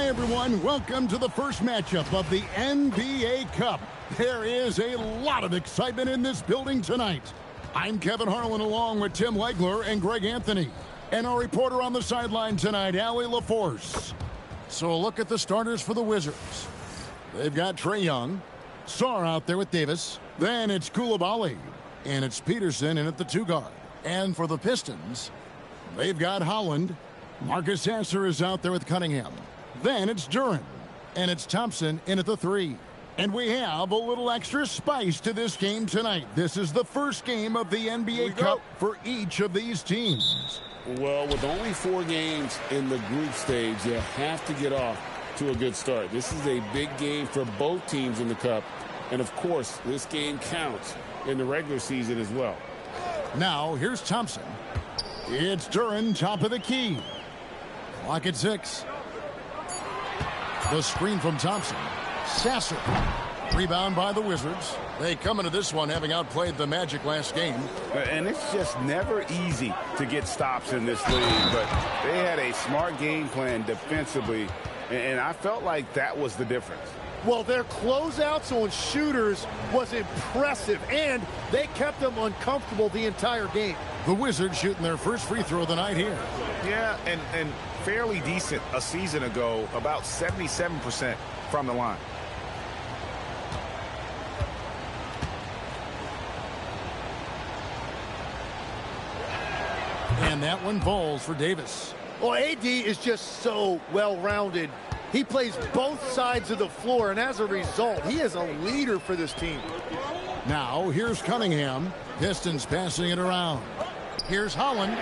Hi, everyone. Welcome to the first matchup of the NBA Cup. There is a lot of excitement in this building tonight. I'm Kevin Harlan along with Tim Legler and Greg Anthony. And our reporter on the sideline tonight, Allie LaForce. So a look at the starters for the Wizards. They've got Trae Young. Sarr out there with Davis. Then it's Coulibaly. And it's Peterson in at the 2 guard. And for the Pistons, they've got Holland. Marcus Sasser is out there with Cunningham. Then it's Duren. And it's Thompson in at the 3. And we have a little extra spice to this game tonight. This is the first game of the NBA Cup for each of these teams. Well, with only 4 games in the group stage, you have to get off to a good start. This is a big game for both teams in the Cup. And, of course, this game counts in the regular season as well. Now, here's Thompson. It's Duren, top of the key. Clock at 6. The screen from Thompson. Sasser. Rebound by the Wizards. They come into this one having outplayed the Magic last game. And it's just never easy to get stops in this league, but they had a smart game plan defensively, and I felt like that was the difference. Well, their closeouts on shooters was impressive, and they kept them uncomfortable the entire game. The Wizards shooting their first free throw of the night here. Yeah, and fairly decent a season ago, about 77% from the line. And that one falls for Davis. Well, AD is just so well-rounded. He plays both sides of the floor, and as a result, he is a leader for this team. Now, here's Cunningham. Pistons passing it around. Here's Holland.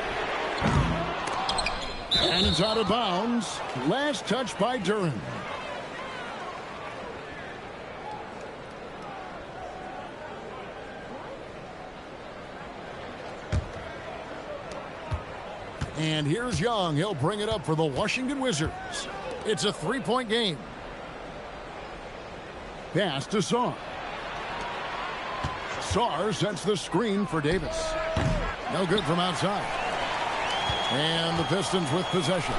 And it's out of bounds. Last touch by Duren. And here's Young. He'll bring it up for the Washington Wizards. It's a 3-point game. Pass to Sarr. Sarr sets the screen for Davis. No good from outside. And the Pistons with possession.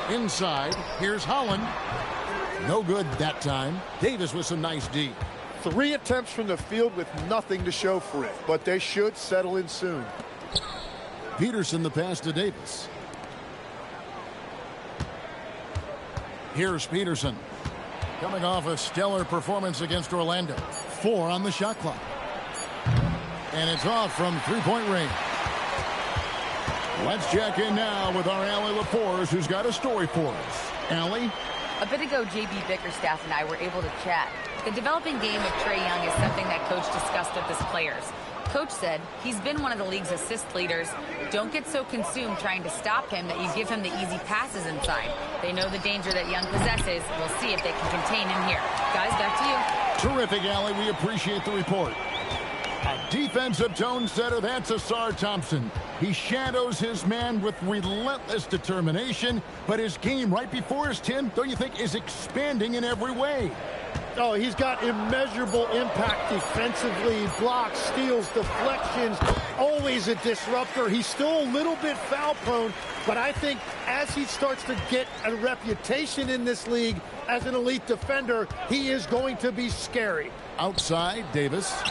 Inside, here's Holland. No good that time. Davis with some nice D. 3 attempts from the field with nothing to show for it, but they should settle in soon. Peterson the pass to Davis. Here's Peterson. Coming off a stellar performance against Orlando. 4 on the shot clock. And it's off from 3-point range. Let's check in now with our Allie LaForce, who's got a story for us. Allie? A bit ago, J.B. Bickerstaff and I were able to chat. The developing game of Trae Young is something that Coach discussed with his players. Coach said he's been one of the league's assist leaders. Don't get so consumed trying to stop him that you give him the easy passes inside. They know the danger that Young possesses. We'll see if they can contain him here. Guys, back to you. Terrific, Allie. We appreciate the report. A defensive tone setter, that's Ausar Thompson. He shadows his man with relentless determination, but his game right before us, Tim, don't you think, is expanding in every way? Oh, he's got immeasurable impact defensively, blocks, steals, deflections, always a disruptor. He's still a little bit foul prone, but I think as he starts to get a reputation in this league as an elite defender, he is going to be scary. Outside, Davis.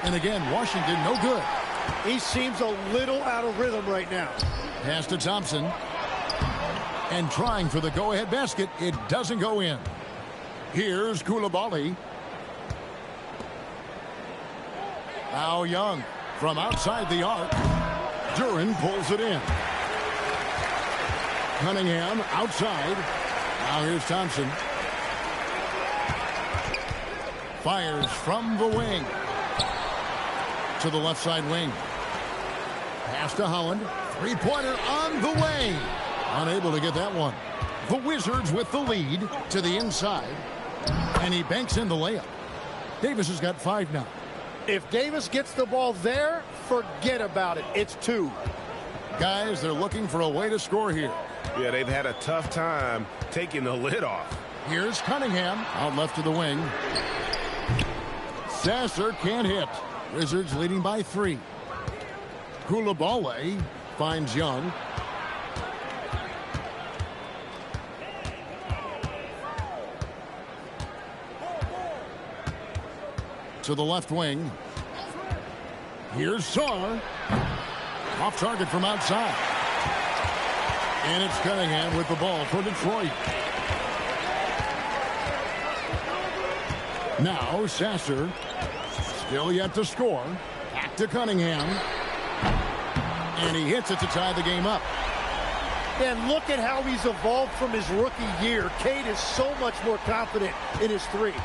And again, Washington, no good. He seems a little out of rhythm right now. Pass to Thompson. And trying for the go-ahead basket, it doesn't go in. Here's Coulibaly. Now Young from outside the arc. Duren pulls it in. Cunningham outside. Now here's Thompson. Fires from the wing. To the left side wing. Pass to Holland. Three-pointer on the way. Unable to get that one. The Wizards with the lead to the inside. And he banks in the layup. Davis has got 5 now. If Davis gets the ball there, forget about it. It's 2. Guys, they're looking for a way to score here. Yeah, they've had a tough time taking the lid off. Here's Cunningham out left to the wing. Sasser can't hit. Wizards leading by 3. Coulibaly finds Young. to the left wing. Here's Sarr. Off target from outside. And it's Cunningham with the ball for Detroit. Now Sasser. Still yet to score. Back to Cunningham. And he hits it to tie the game up. And look at how he's evolved from his rookie year. Cade is so much more confident in his three.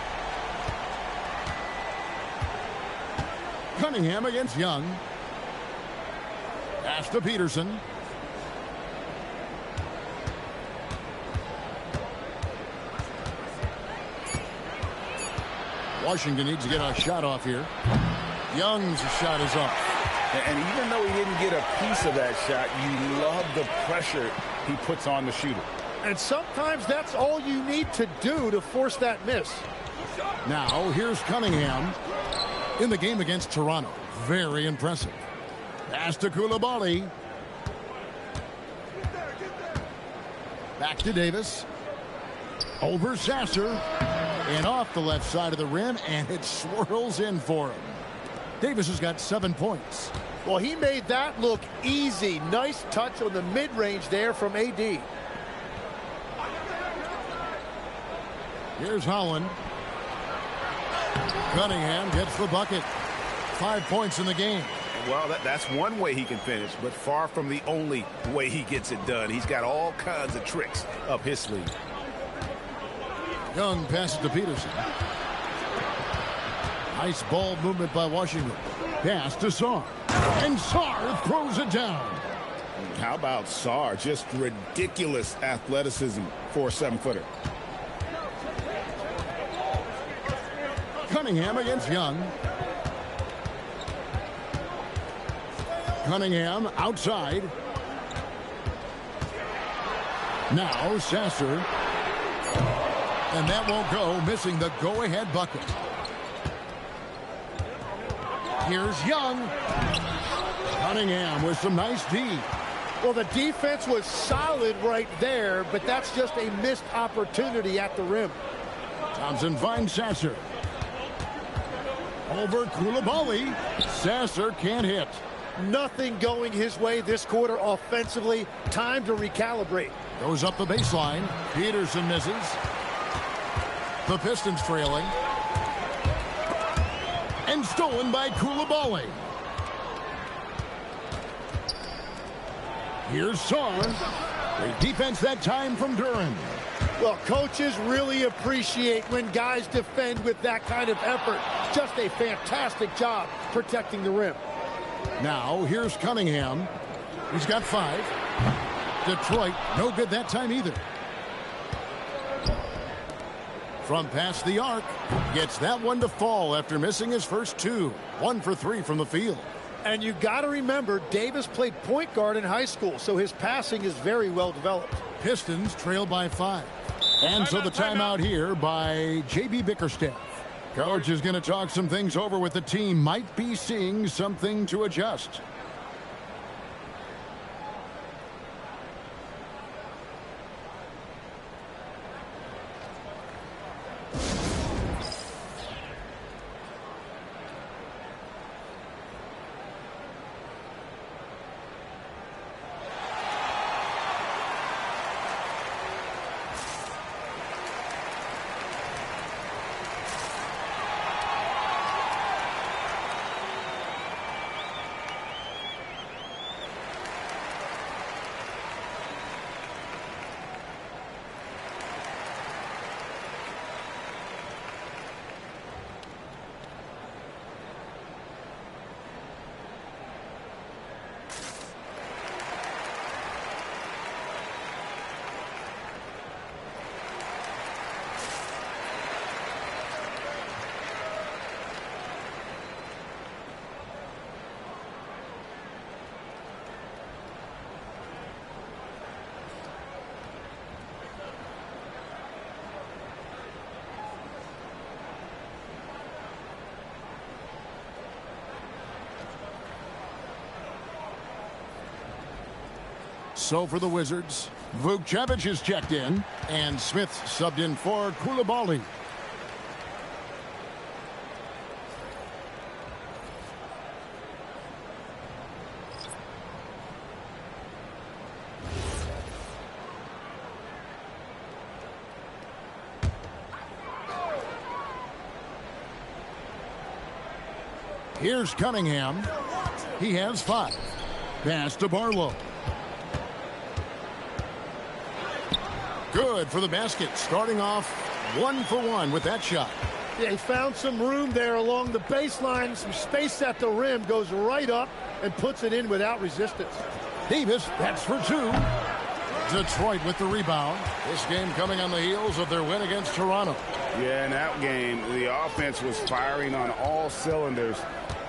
Cunningham against Young. Pass to Peterson. Washington needs to get a shot off here. Young's shot is off. And even though he didn't get a piece of that shot, you love the pressure he puts on the shooter. And sometimes that's all you need to do to force that miss. Now here's Cunningham in the game against Toronto. Very impressive. Pass to Koulibaly. Back to Davis. Over Sasser. And off the left side of the rim, and it swirls in for him. Davis has got 7 points. Well, he made that look easy. Nice touch on the mid-range there from AD. Here's Holland. Cunningham gets the bucket. 5 points in the game. Well, that's one way he can finish, but far from the only way he gets it done. He's got all kinds of tricks up his sleeve. Young passes to Peterson. Nice ball movement by Washington. Pass to Sarr. And Sarr throws it down. How about Sarr? Just ridiculous athleticism for a 7-footer. Cunningham against Young. Cunningham outside. Now Sasser. And that won't go, missing the go-ahead bucket. Here's Young. Cunningham with some nice D. Well, the defense was solid right there, but that's just a missed opportunity at the rim. Thompson finds Sasser. Over Koulibaly. Sasser can't hit. Nothing going his way this quarter offensively. Time to recalibrate. Goes up the baseline. Peterson misses. The Pistons trailing. And stolen by Koulibaly. Here's Sarr. Great defense that time from Duren. Well, coaches really appreciate when guys defend with that kind of effort. Just a fantastic job protecting the rim. Now, here's Cunningham. He's got 5. Detroit, no good that time either. From past the arc, gets that one to fall after missing his first 2. 1 for 3 from the field. And you got to remember, Davis played point guard in high school, so his passing is very well developed. Pistons trail by 5. And so the timeout here by J.B. Bickerstaff. Coach is going to talk some things over with the team. Might be seeing something to adjust. So for the Wizards, Vukcevic is checked in, and Smith subbed in for Koulibaly. Here's Cunningham. He has 5. Pass to Barlow. Good for the basket. Starting off 1 for 1 with that shot. Yeah, he found some room there along the baseline. Some space at the rim. Goes right up and puts it in without resistance. Davis, that's for 2. Detroit with the rebound. This game coming on the heels of their win against Toronto. Yeah, in that game, the offense was firing on all cylinders,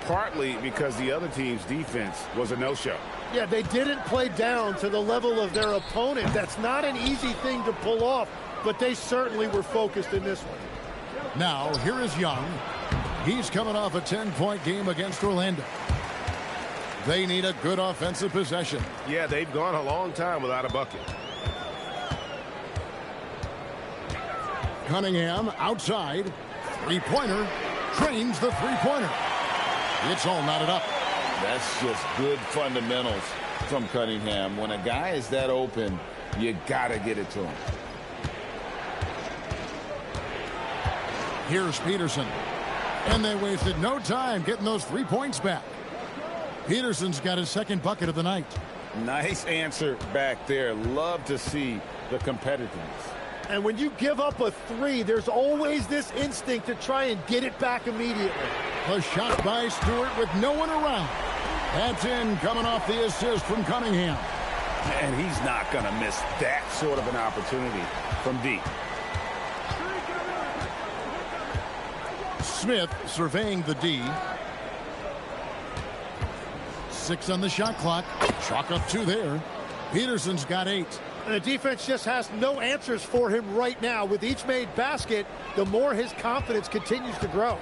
partly because the other team's defense was a no-show. Yeah, they didn't play down to the level of their opponent. That's not an easy thing to pull off, but they certainly were focused in this one. Now, here is Young. He's coming off a 10-point game against Orlando. They need a good offensive possession. Yeah, they've gone a long time without a bucket. Cunningham outside. Three-pointer. Trains the three-pointer. It's all knotted up. That's just good fundamentals from Cunningham. When a guy is that open, you got to get it to him. Here's Peterson. And they wasted no time getting those 3 points back. Peterson's got his second bucket of the night. Nice answer back there. Love to see the competitiveness. And when you give up a 3, there's always this instinct to try and get it back immediately. A shot by Stewart with no one around. That's in, coming off the assist from Cunningham. And he's not going to miss that sort of an opportunity from deep. Smith surveying the D. 6 on the shot clock. Chalk up 2 there. Peterson's got 8. And the defense just has no answers for him right now. With each made basket, the more his confidence continues to grow.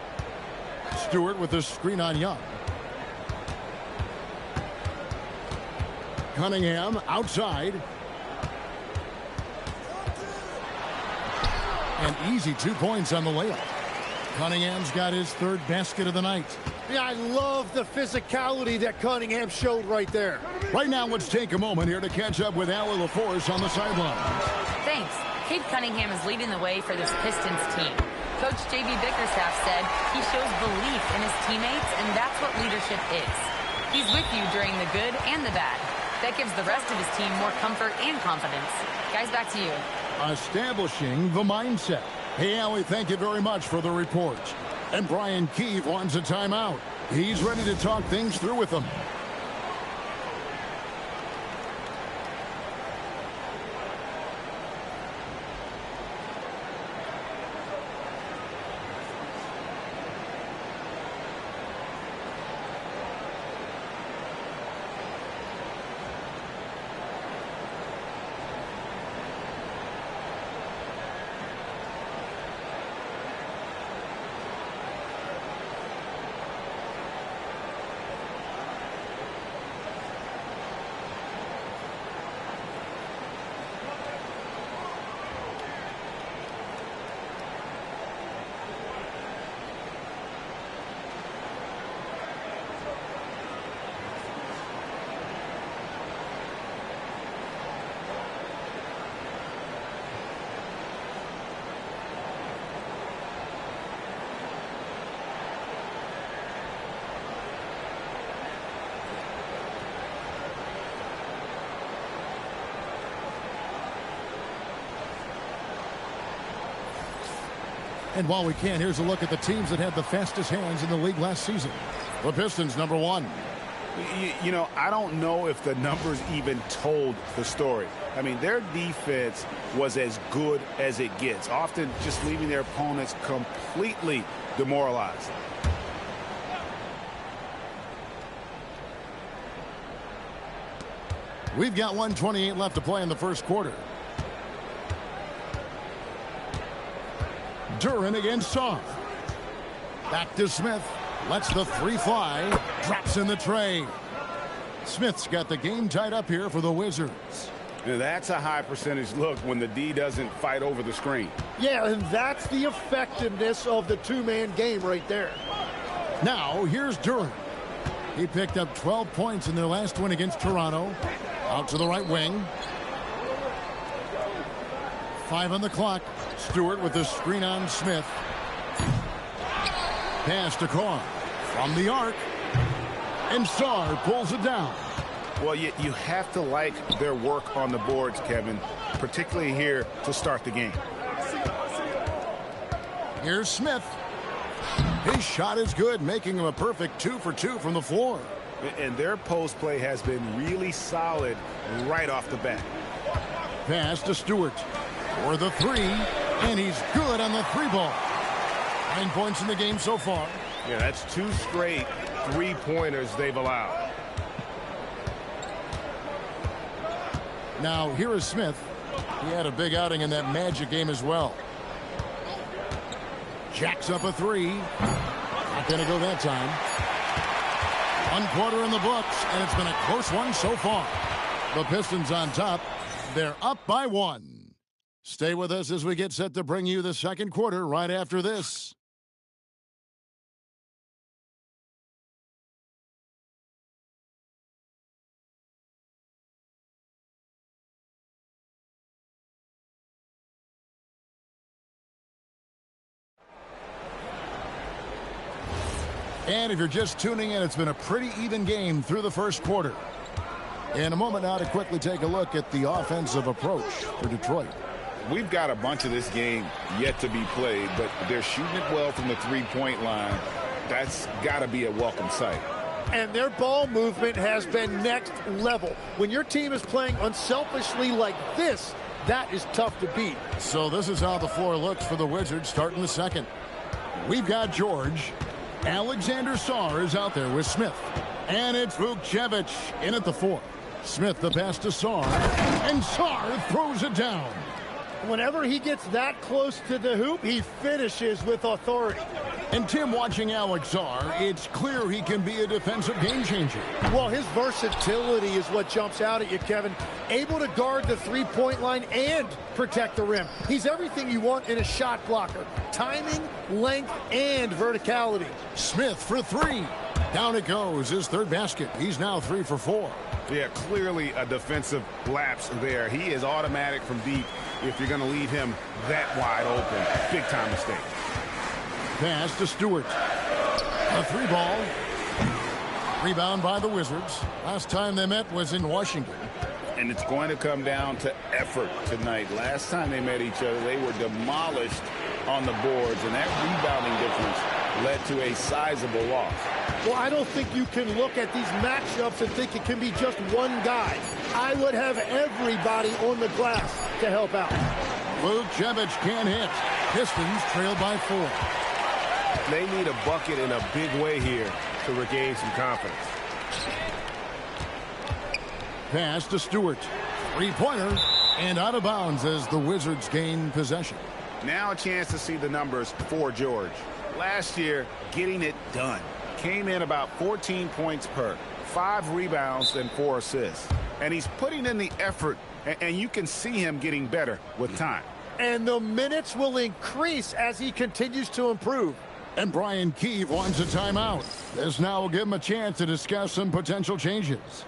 Stewart with the screen on Young. Cunningham outside. An easy 2 points on the layup. Cunningham's got his 3rd basket of the night. Yeah, I love the physicality that Cunningham showed right there. Right now, let's take a moment here to catch up with Allie LaForce on the sideline. Thanks. Cade Cunningham is leading the way for this Pistons team. Coach J.B. Bickerstaff said he shows belief in his teammates, and that's what leadership is. He's with you during the good and the bad. That gives the rest of his team more comfort and confidence. Guys, back to you. Establishing the mindset. Hey, Allie, thank you very much for the report. And Brian Keefe wants a timeout. He's ready to talk things through with them. And while we can, here's a look at the teams that had the fastest hands in the league last season. The Pistons, number 1. You know, I don't know if the numbers even told the story. I mean, their defense was as good as it gets, often just leaving their opponents completely demoralized. We've got 1:28 left to play in the first quarter. Duren against Soft. Back to Smith. Lets the 3 fly. Drops in the tray. Smith's got the game tied up here for the Wizards. Now that's a high percentage look when the D doesn't fight over the screen. Yeah, and that's the effectiveness of the 2-man game right there. Now, here's Duren. He picked up 12 points in their last win against Toronto. Out to the right wing. 5 on the clock. Stewart with the screen on Smith. Pass to Carr. From the arc. And Sarr pulls it down. Well, you have to like their work on the boards, Kevin, particularly here to start the game. Here's Smith. His shot is good, making him a perfect 2 for 2 from the floor. And their post play has been really solid right off the bat. Pass to Stewart for the 3, and he's good on the 3 ball. 9 points in the game so far. Yeah, that's 2 straight 3-pointers they've allowed. Now here is Smith. He had a big outing in that Magic game as well. Jacks up a 3. Not going to go that time. 1 quarter in the books, and it's been a close one so far. The Pistons on top. They're up by 1. Stay with us as we get set to bring you the second quarter right after this. And if you're just tuning in, it's been a pretty even game through the first quarter. In a moment now to quickly take a look at the offensive approach for Detroit. We've got a bunch of this game yet to be played, but they're shooting it well from the 3-point line. That's got to be a welcome sight. And their ball movement has been next level. When your team is playing unselfishly like this, that is tough to beat. So this is how the floor looks for the Wizards starting the second. We've got George. Alexander Sarr is out there with Smith. And it's Vukcevic in at the 4. Smith the pass to Sarr. And Sarr throws it down. Whenever he gets that close to the hoop, he finishes with authority. And Tim, watching Alex Sarr, it's clear he can be a defensive game changer. Well, his versatility is what jumps out at you, Kevin. Able to guard the 3-point line and protect the rim. He's everything you want in a shot blocker. Timing, length, and verticality. Smith for 3. Down it goes, his 3rd basket. He's now 3 for 4. Yeah, clearly a defensive lapse there. He is automatic from deep if you're going to leave him that wide open. Big time mistake. Pass to Stewart. A 3 ball. Rebound by the Wizards. Last time they met was in Washington. And it's going to come down to effort tonight. Last time they met each other, they were demolished on the boards, and that rebounding difference led to a sizable loss. Well, I don't think you can look at these matchups and think it can be just one guy. I would have everybody on the glass to help out. Vukcevic can't hit. Pistons trail by 4. They need a bucket in a big way here to regain some confidence. Pass to Stewart. 3-pointer. And out of bounds as the Wizards gain possession. Now a chance to see the numbers for George. Last year, getting it done. Came in about 14 points per, 5 rebounds and 4 assists. And he's putting in the effort, and you can see him getting better with time. And the minutes will increase as he continues to improve. And Brian Keefe wants a timeout. This now will give him a chance to discuss some potential changes.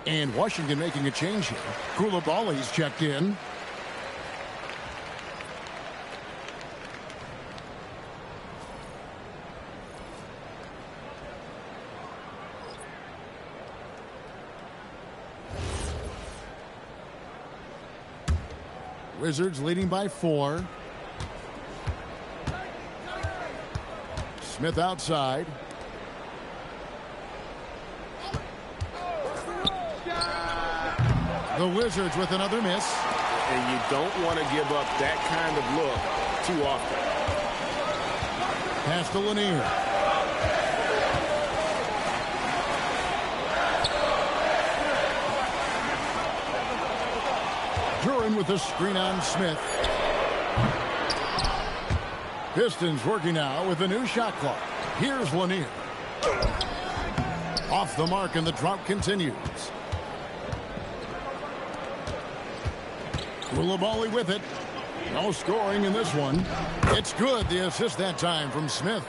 And Washington making a change here. Koulibaly's checked in. Wizards leading by 4. Smith outside. The Wizards with another miss. And you don't want to give up that kind of look too often. Pass to Lanier. Duran with the screen on Smith. Pistons working now with a new shot clock. Here's Lanier. Off the mark, and the drought continues. Koulibaly with it. No scoring in this one. It's good. The assist that time from Smith.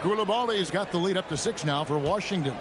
Koulibaly's got the lead up to 6 now for Washington.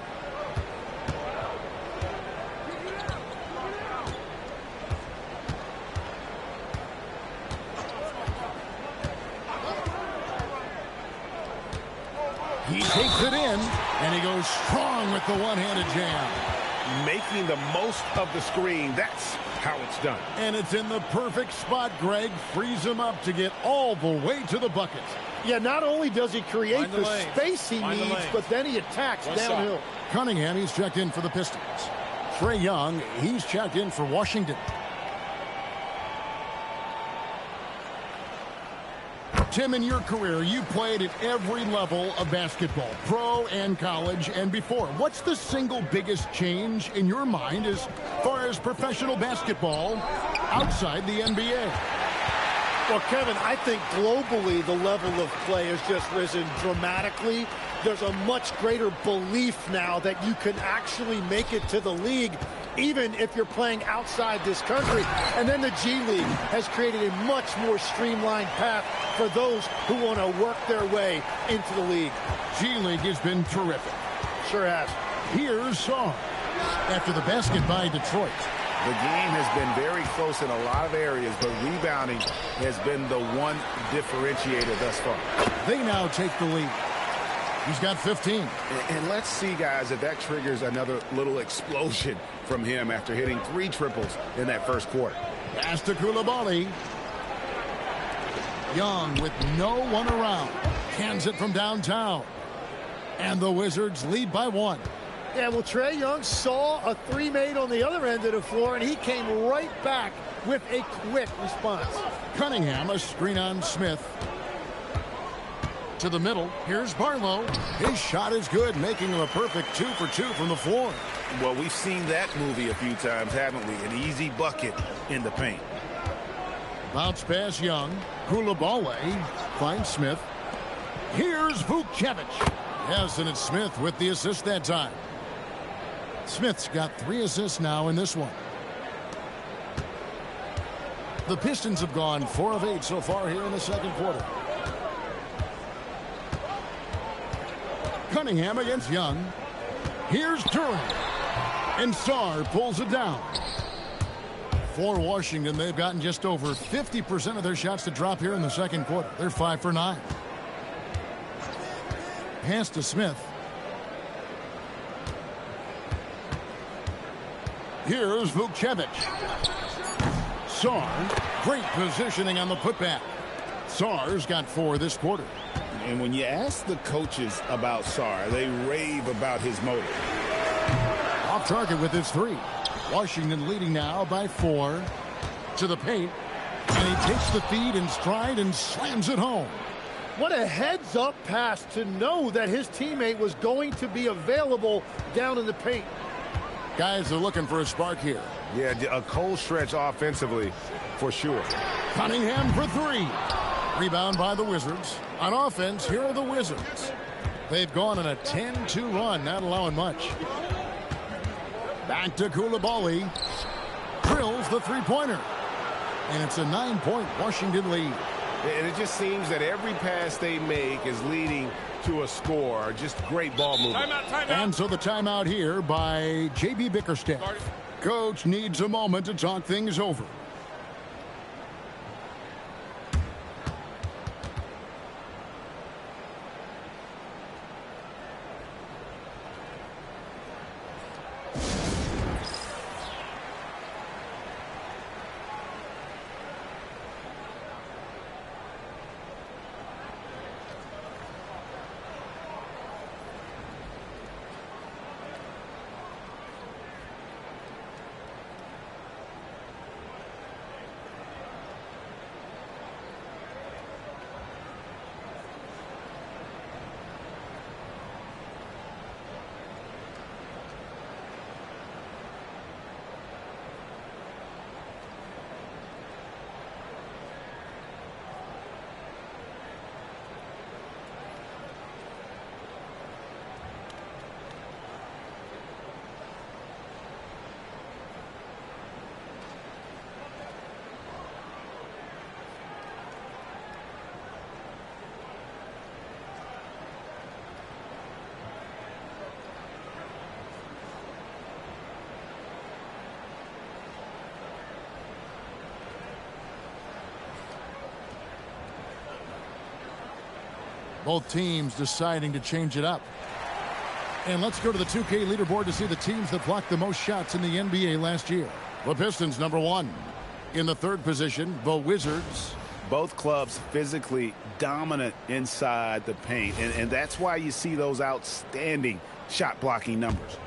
He takes it in, and he goes strong with the one-handed jam. Making the most of the screen. That's how it's done. And it's in the perfect spot, Greg. Frees him up to get all the way to the bucket. Yeah, not only does he create the space he needs, but then he attacks downhill. Cunningham, he's checked in for the Pistons. Trae Young, he's checked in for Washington. Tim, in your career, you played at every level of basketball, pro and college and before. What's the single biggest change in your mind as far as professional basketball outside the NBA? Well, Kevin, I think globally the level of play has just risen dramatically. There's a much greater belief now that you can actually make it to the league, even if you're playing outside this country. And then the G League has created a much more streamlined path for those who want to work their way into the league. G League has been terrific. Sure has. Here's Sarr after the basket by Detroit. The game has been very close in a lot of areas, but rebounding has been the one differentiator thus far. They now take the lead. He's got 15. And let's see, guys, if that triggers another little explosion from him after hitting 3 triples in that first quarter. Pass to Koulibaly. Young with no one around. Cans it from downtown. And the Wizards lead by 1. Yeah, well, Trae Young saw a 3 made on the other end of the floor, and he came right back with a quick response. Cunningham, a screen on Smith. To the middle. Here's Barlow. His shot is good, making him a perfect 2 for 2 from the floor. Well, we've seen that movie a few times, haven't we? An easy bucket in the paint. Bounce pass Young. Koulibaly finds Smith. Here's Vukcevic. Yes, and it's Smith with the assist that time. Smith's got 3 assists now in this one. The Pistons have gone 4 of 8 so far here in the second quarter. Cunningham against Young. Here's Duran. And Sarr pulls it down. For Washington, they've gotten just over 50% of their shots to drop here in the second quarter. They're 5 for 9. Pass to Smith. Here's Vukcevic. Sarr, great positioning on the putback. Sarr's got 4 this quarter. And when you ask the coaches about Sarr, they rave about his motive. Off target with his 3. Washington leading now by 4. To the paint. And he takes the feed in stride and slams it home. What a heads-up pass to know that his teammate was going to be available down in the paint. Guys are looking for a spark here. Yeah, a cold stretch offensively for sure. Cunningham for 3. Rebound by the Wizards. On offense, here are the Wizards. They've gone on a 10-2 run, not allowing much. Back to Koulibaly. Drills the 3-pointer. And it's a 9-point Washington lead. And it just seems that every pass they make is leading to a score. Just great ball movement. Timeout. And so the timeout here by J.B. Bickerstaff. Coach needs a moment to talk things over. Both teams deciding to change it up. And let's go to the 2K leaderboard to see the teams that blocked the most shots in the NBA last year. The Pistons, #1. In the third position, the Wizards. Both clubs physically dominant inside the paint, and that's why you see those outstanding shot blocking numbers.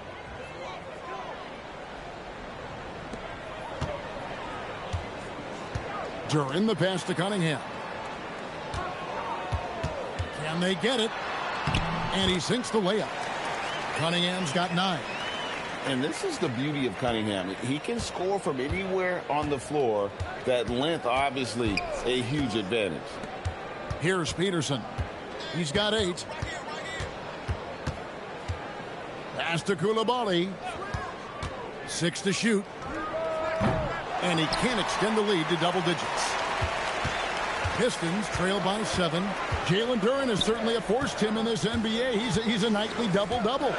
Duran, the pass to Cunningham. Can they get it? And he sinks the layup. Cunningham's got 9. And this is the beauty of Cunningham. He can score from anywhere on the floor. That length, obviously, a huge advantage. Here's Peterson. He's got 8. Pass to Coulibaly. 6 to shoot. And he can't extend the lead to double digits. Pistons trail by 7. Jalen Duran is certainly a force, Tim, in this NBA. He's a nightly double-double.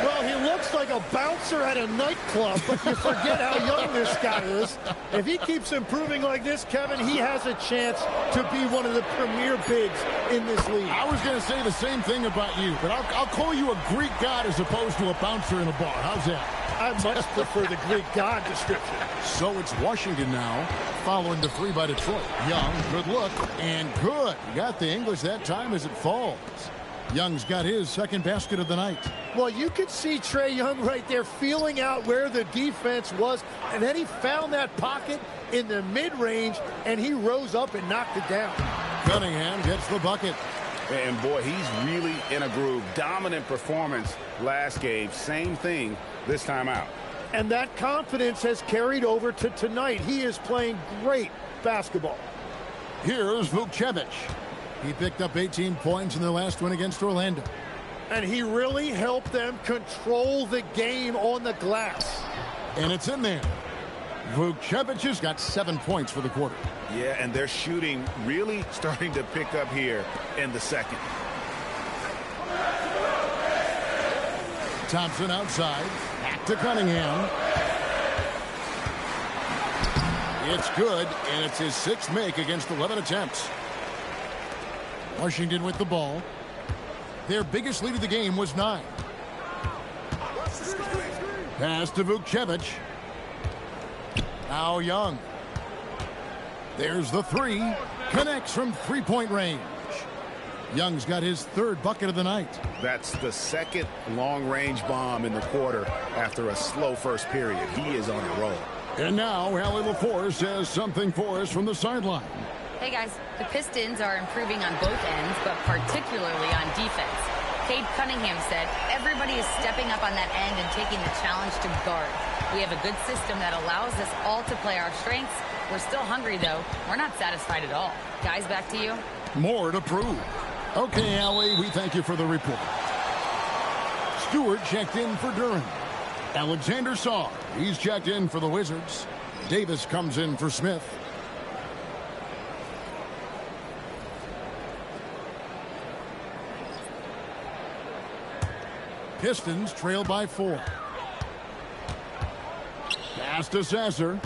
Well, he looks like a bouncer at a nightclub, but you forget how young this guy is. If he keeps improving like this, Kevin, he has a chance to be one of the premier bigs in this league. I was going to say the same thing about you, but I'll call you a Greek god as opposed to a bouncer in a bar. How's that? I much prefer the Greek god description. So it's Washington now, following the 3 by Detroit. Young, good look, and good. He got the English that time as it falls. Young's got his second basket of the night. Well, you could see Trae Young right there feeling out where the defense was, and then he found that pocket in the mid-range, and he rose up and knocked it down. Cunningham gets the bucket. And, boy, he's really in a groove. Dominant performance last game. Same thing this time out. And that confidence has carried over to tonight. He is playing great basketball. Here's Vukcevic. He picked up 18 points in their last win against Orlando. And he really helped them control the game on the glass. And it's in there. Vukcevic has got 7 points for the quarter. Yeah, and their shooting really starting to pick up here in the second. Thompson outside. Back to Cunningham. It's good, and it's his 6th make against 11 attempts. Washington with the ball. Their biggest lead of the game was 9. Pass to Vukcevic. Now Young. There's the 3. Connects from 3-point range. Young's got his 3rd bucket of the night. That's the 2nd long-range bomb in the quarter after a slow first period. He is on a roll. And now Allie LaForce says something for us from the sideline. Hey guys, the Pistons are improving on both ends, but particularly on defense. Cade Cunningham said, everybody is stepping up on that end and taking the challenge to guard. We have a good system that allows us all to play our strengths. We're still hungry, though. We're not satisfied at all. Guys, back to you. More to prove. Okay, Allie, we thank you for the report. Stewart checked in for Duran. Alexander Sarr, he's checked in for the Wizards. Davis comes in for Smith. Pistons trail by 4. Pass to Sasser.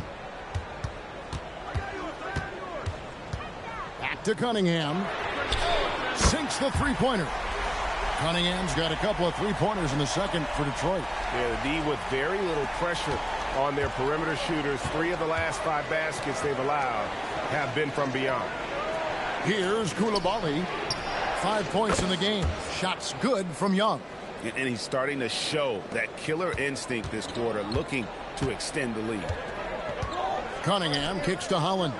Back to Cunningham. Sinks the 3-pointer. Cunningham's got a couple of 3-pointers in the second for Detroit. Yeah, the D with very little pressure on their perimeter shooters. 3 of the last 5 baskets they've allowed have been from beyond. Here's Coulibaly. 5 points in the game. Shots good from Young. And he's starting to show that killer instinct this quarter, looking to extend the lead. Cunningham kicks to Holland.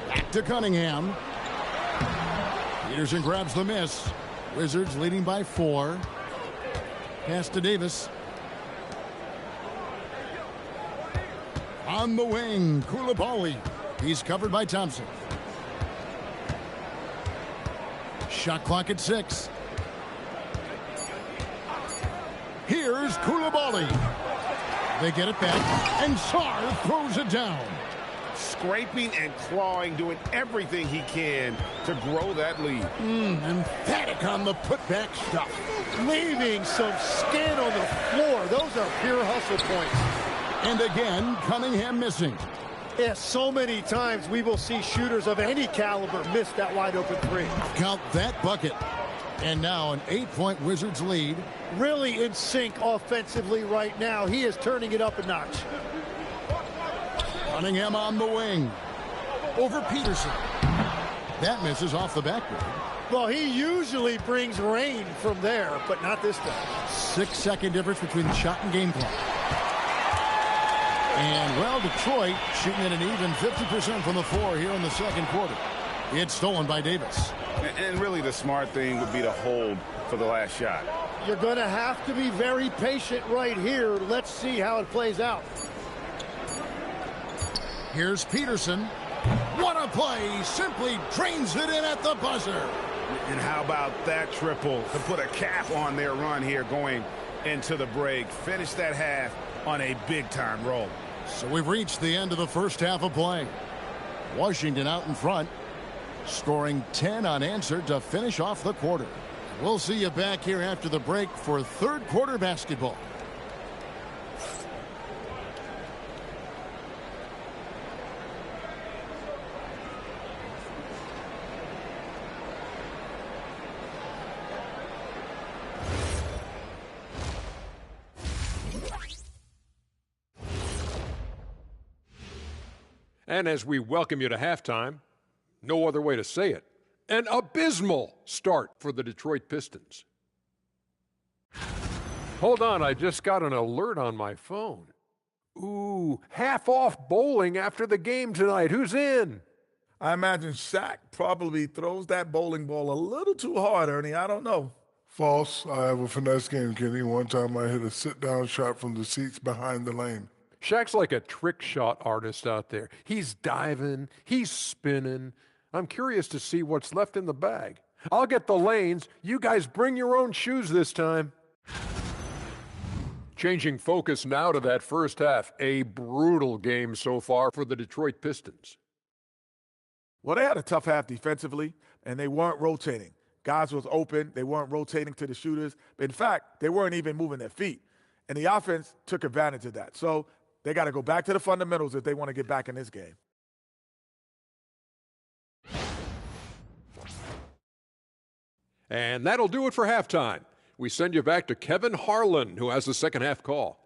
Back to Cunningham. Peterson grabs the miss. Wizards leading by 4. Pass to Davis. On the wing, Coulibaly. He's covered by Thompson. Shot clock at 6. Here's Coulibaly. They get it back, and Sarr throws it down. Scraping and clawing, doing everything he can to grow that lead. Emphatic on the putback stuff. Leaving some skin on the floor. Those are pure hustle points. And again, Cunningham missing. Yeah, so many times we will see shooters of any caliber miss that wide open three. Count that bucket. And now an 8-point Wizards lead. Really in sync offensively right now. He is turning it up a notch. Cunningham on the wing. Over Peterson. That misses off the backboard. Well, he usually brings rain from there, but not this time. 6-second difference between the shot and game clock. And, well, Detroit shooting at an even 50% from the floor here in the second quarter. It's stolen by Davis. And really the smart thing would be to hold for the last shot. You're going to have to be very patient right here. Let's see how it plays out. Here's Peterson. What a play. Simply drains it in at the buzzer. And how about that triple to put a cap on their run here going into the break. Finish that half on a big-time roll. So we've reached the end of the first half of play. Washington out in front, scoring 10 unanswered to finish off the quarter. We'll see you back here after the break for third quarter basketball. And as we welcome you to halftime, no other way to say it, an abysmal start for the Detroit Pistons. Hold on, I just got an alert on my phone. Ooh, half off bowling after the game tonight. Who's in? I imagine Shaq probably throws that bowling ball a little too hard, Ernie. I don't know. False. I have a finesse game, Kenny. One time I hit a sit-down shot from the seats behind the lane. Shaq's like a trick shot artist out there. He's diving, he's spinning. I'm curious to see what's left in the bag. I'll get the lanes. You guys bring your own shoes this time. Changing focus now to that first half. A brutal game so far for the Detroit Pistons. Well, they had a tough half defensively, and they weren't rotating. Guys was open. They weren't rotating to the shooters. In fact, they weren't even moving their feet. And the offense took advantage of that. So they got to go back to the fundamentals if they want to get back in this game. And that'll do it for halftime. We send you back to Kevin Harlan, who has the second half call.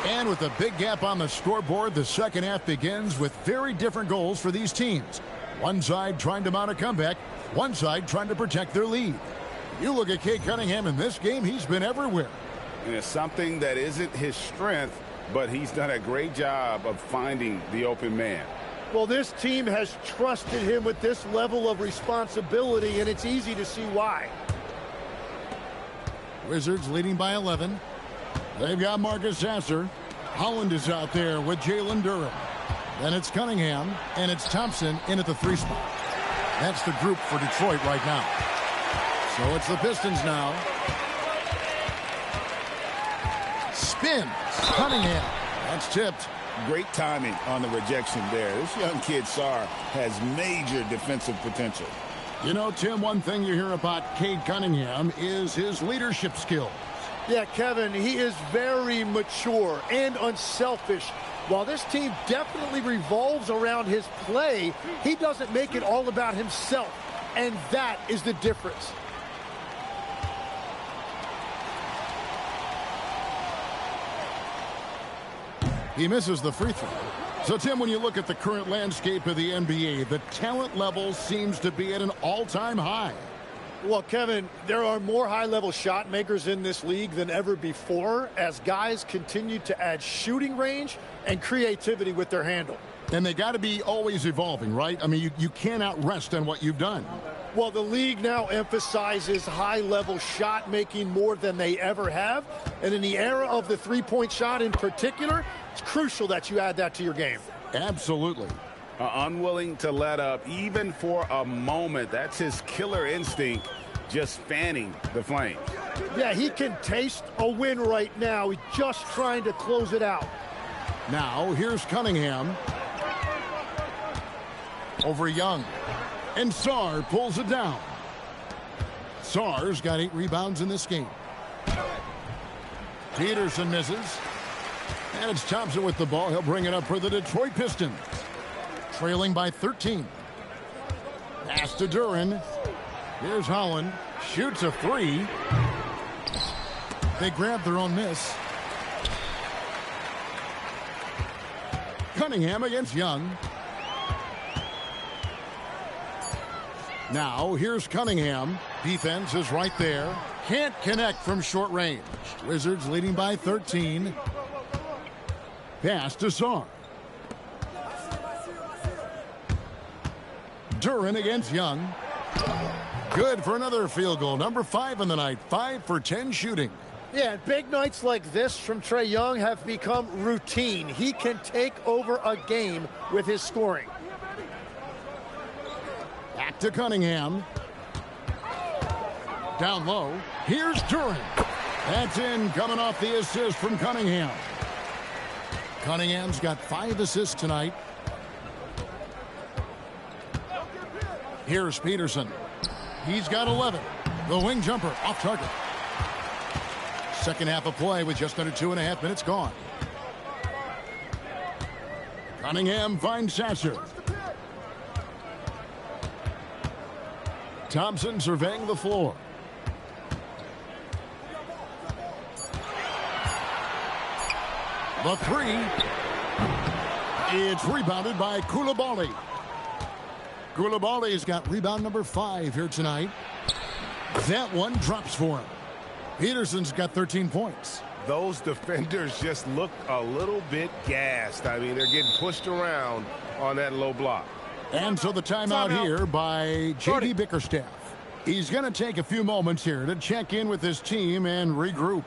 And with a big gap on the scoreboard, the second half begins with very different goals for these teams. One side trying to mount a comeback, one side trying to protect their lead. You look at Cade Cunningham in this game, he's been everywhere. And it's something that isn't his strength, but he's done a great job of finding the open man. Well, this team has trusted him with this level of responsibility, and it's easy to see why. Wizards leading by 11. They've got Marcus Sasser. Holland is out there with Jalen Durham. Then it's Cunningham, and it's Thompson in at the 3 spot. That's the group for Detroit right now. So it's the Pistons now. Spins. Cunningham. That's tipped. Great timing on the rejection there. This young kid, Sarr, has major defensive potential. You know, Tim, one thing you hear about Cade Cunningham is his leadership skills. Yeah, Kevin, he is very mature and unselfish. While this team definitely revolves around his play, he doesn't make it all about himself, and that is the difference. He misses the free throw. So, Tim, when you look at the current landscape of the NBA, the talent level seems to be at an all-time high. Well, Kevin, there are more high-level shot makers in this league than ever before as guys continue to add shooting range and creativity with their handle. And they got to be always evolving, right? I mean, you cannot rest on what you've done. Well, the league now emphasizes high-level shot making more than they ever have. And in the era of the three-point shot in particular, it's crucial that you add that to your game. Absolutely. Unwilling to let up even for a moment. That's his killer instinct, just fanning the flames. Yeah, he can taste a win right now. He's just trying to close it out. Now, here's Cunningham. Over Young. And Sarr pulls it down. Sarr's got 8 rebounds in this game. Peterson misses. And it's Thompson with the ball. He'll bring it up for the Detroit Pistons. Trailing by 13. Pass to Duren. Here's Holland. Shoots a 3. They grab their own miss. Cunningham against Young. Now, here's Cunningham. Defense is right there. Can't connect from short range. Wizards leading by 13. Pass to Sarr. Duren against Young. Good for another field goal. Number 5 in the night. 5 for 10 shooting. Yeah, big nights like this from Trae Young have become routine. He can take over a game with his scoring. Back to Cunningham. Down low. Here's Duren. That's in, coming off the assist from Cunningham. Cunningham's got 5 assists tonight. Here's Peterson. He's got 11. The wing jumper off target. Second half of play with just under 2.5 minutes gone. Cunningham finds Sasser. Thompson surveying the floor. The 3. It's rebounded by Coulibaly. Coulibaly's got rebound number 5 here tonight. That one drops for him. Peterson's got 13 points. Those defenders just look a little bit gassed. I mean, they're getting pushed around on that low block. And so the timeout here by J.D. Bickerstaff. He's going to take a few moments here to check in with his team and regroup.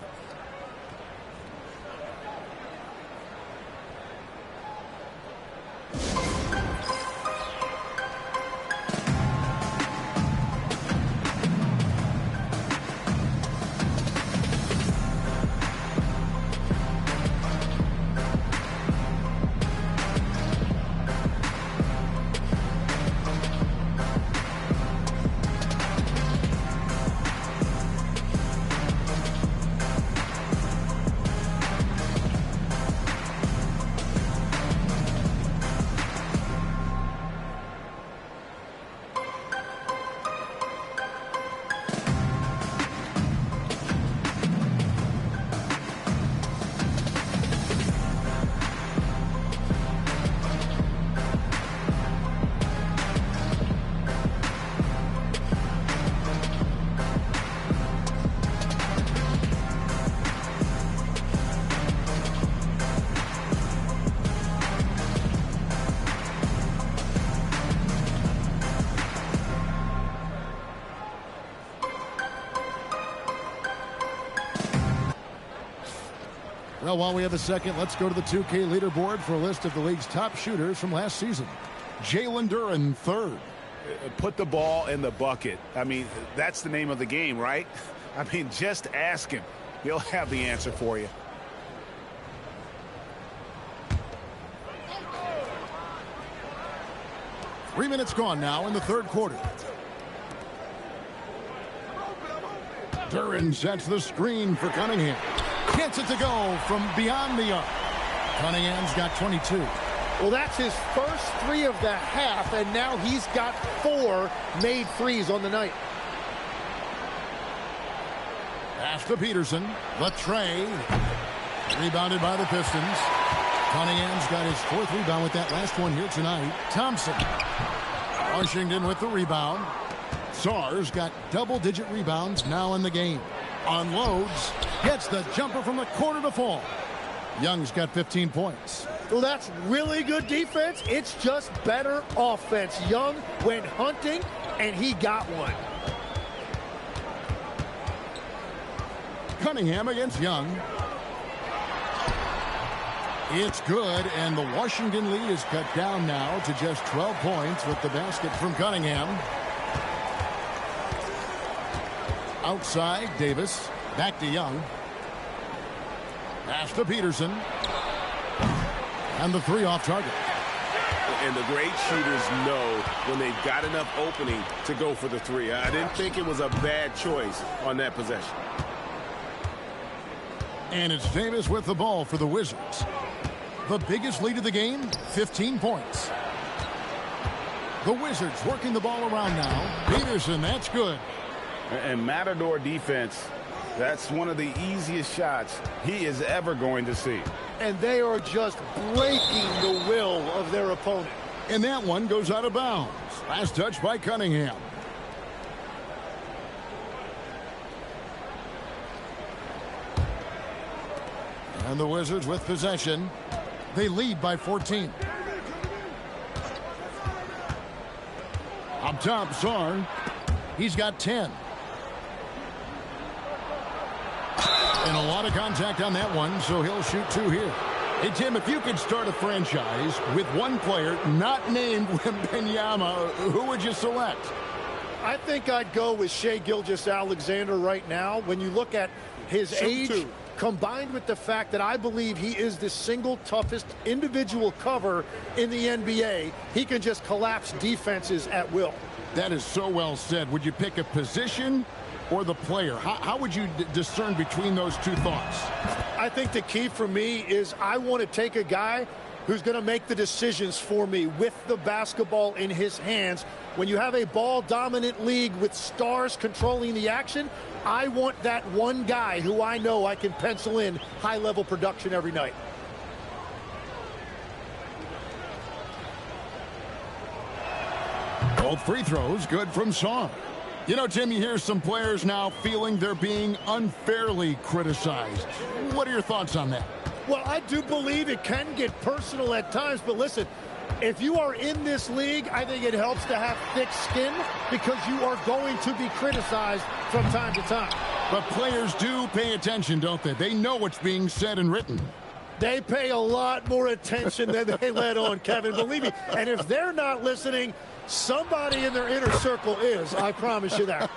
Well, while we have a second, let's go to the 2K leaderboard for a list of the league's top shooters from last season. Jalen Duren, 3rd. Put the ball in the bucket. I mean, that's the name of the game, right? I mean, just ask him. He'll have the answer for you. Three minutes gone now in the third quarter. Duren sets the screen for Cunningham. Gets it to go from beyond the arc. Cunningham's got 22. Well, that's his first 3 of the half, and now he's got 4 made threes on the night. Pass to Peterson. The tray. Rebounded by the Pistons. Cunningham's got his 4th rebound with that last one here tonight. Thompson. Washington with the rebound. Sarr's got double-digit rebounds now in the game. Unloads. Gets the jumper from the corner to fall. Young's got 15 points. Well, that's really good defense. It's just better offense. Young went hunting, and he got one. Cunningham against Young. It's good, and the Washington lead is cut down now to just 12 points with the basket from Cunningham. Outside, Davis. Back to Young. Pass to Peterson. And the 3 off target. And the great shooters know when they've got enough opening to go for the three. I didn't think it was a bad choice on that possession. And it's Davis with the ball for the Wizards. The biggest lead of the game, 15 points. The Wizards working the ball around now. Peterson, that's good. And Matador defense, that's one of the easiest shots he is ever going to see. And they are just breaking the will of their opponent. And that one goes out of bounds. Last touch by Cunningham. And the Wizards with possession. They lead by 14. Up top, Sarr. He's got 10. And a lot of contact on that one, so he'll shoot 2 here. Hey, Tim, if you could start a franchise with one player not named Wembanyama, who would you select? I think I'd go with Shai Gilgeous-Alexander right now. When you look at his age, combined with the fact that I believe he is the single toughest individual cover in the NBA, he can just collapse defenses at will. That is so well said. Would you pick a position or the player? How would you discern between those two thoughts? I think the key for me is I want to take a guy who's going to make the decisions for me with the basketball in his hands. When you have a ball-dominant league with stars controlling the action, I want that one guy who I know I can pencil in high-level production every night. Both free throws good from Sarr. You know, Tim, you hear some players now feeling they're being unfairly criticized. What are your thoughts on that? Well, I do believe it can get personal at times, but listen, if you are in this league, I think it helps to have thick skin because you are going to be criticized from time to time. But players do pay attention, don't they? They know what's being said and written. They pay a lot more attention than they let on, Kevin, believe me. And if they're not listening, somebody in their inner circle is. I promise you that.